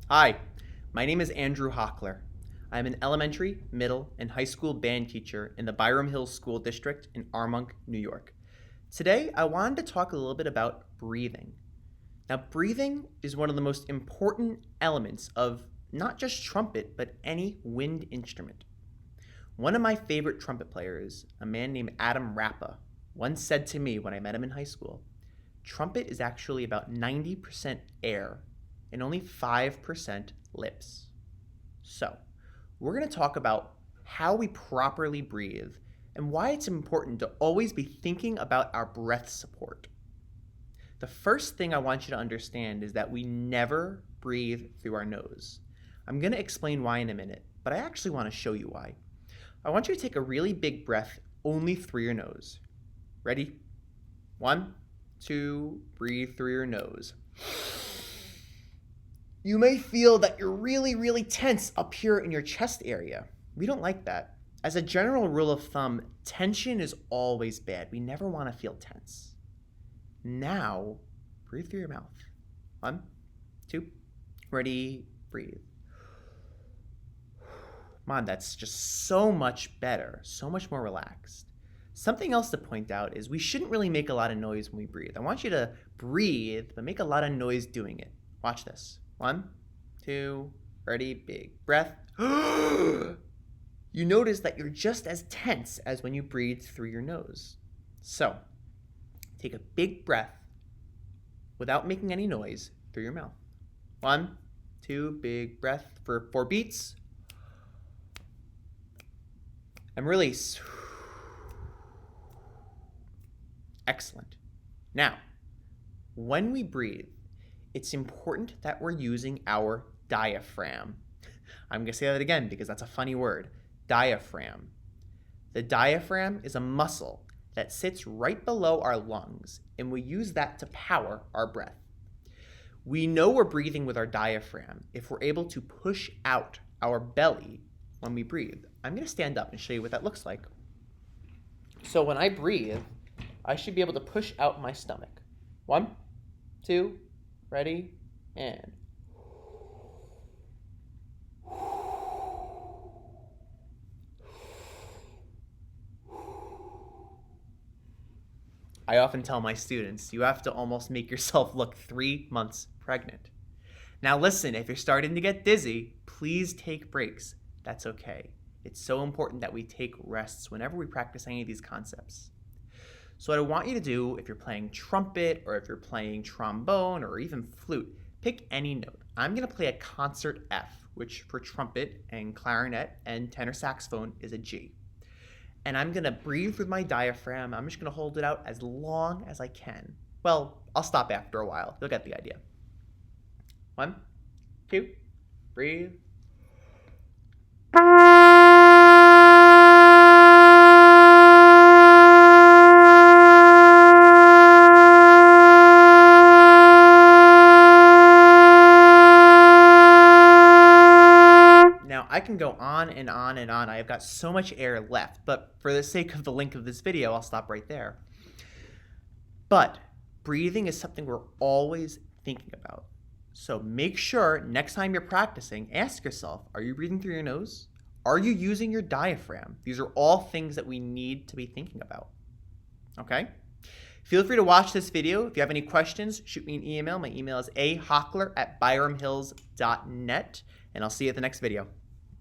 Hi, my name is Andrew Hochler. I am an elementary, middle, and high school band teacher in the Byram Hills School District in Armonk, New York. Today, I wanted to talk a little bit about breathing. Now, breathing is one of the most important elements of not just trumpet, but any wind instrument. One of my favorite trumpet players, a man named Adam Rappa, once said to me when I met him in high school, trumpet is actually about 90% air and only 5% lips. So, we're going to talk about how we properly breathe and why it's important to always be thinking about our breath support. The first thing I want you to understand is that we never breathe through our nose. I'm going to explain why in a minute, but I actually want to show you why. I want you to take a really big breath only through your nose. Ready? 1, 2, breathe through your nose. You may feel that you're really tense up here in your chest area. We don't like that. As a general rule of thumb, tension is always bad. We never want to feel tense. Now, breathe through your mouth. 1, 2, ready, breathe. Come on, that's just so much better, so much more relaxed. Something else to point out is we shouldn't really make a lot of noise when we breathe. I want you to breathe, but make a lot of noise doing it. Watch this. 1, 2, ready, big breath. You notice that you're just as tense as when you breathe through your nose. So, take a big breath without making any noise through your mouth. 1, 2, big breath for 4 beats. And release. Excellent. Now, when we breathe, it's important that we're using our diaphragm. I'm going to say that again because that's a funny word. Diaphragm. The diaphragm is a muscle that sits right below our lungs, and we use that to power our breath. We know we're breathing with our diaphragm if we're able to push out our belly when we breathe. I'm going to stand up and show you what that looks like. So when I breathe, I should be able to push out my stomach. 1, 2, ready, and. I often tell my students, you have to almost make yourself look 3 months pregnant. Now listen, if you're starting to get dizzy, please take breaks. That's okay. It's so important that we take rests whenever we practice any of these concepts. So what I want you to do, if you're playing trumpet or if you're playing trombone or even flute, pick any note. I'm going to play a concert F, which for trumpet and clarinet and tenor saxophone is a G. And I'm going to breathe with my diaphragm. I'm just going to hold it out as long as I can. Well, I'll stop after a while. You'll get the idea. 1, 2, breathe. Now, I can go on and on and on. I have got so much air left, but for the sake of the length of this video, I'll stop right there. But breathing is something we're always thinking about. So make sure next time you're practicing, ask yourself, are you breathing through your nose? Are you using your diaphragm? These are all things that we need to be thinking about. Okay? Feel free to watch this video. If you have any questions, shoot me an email. My email is ahochler@byramhills.net, and I'll see you at the next video.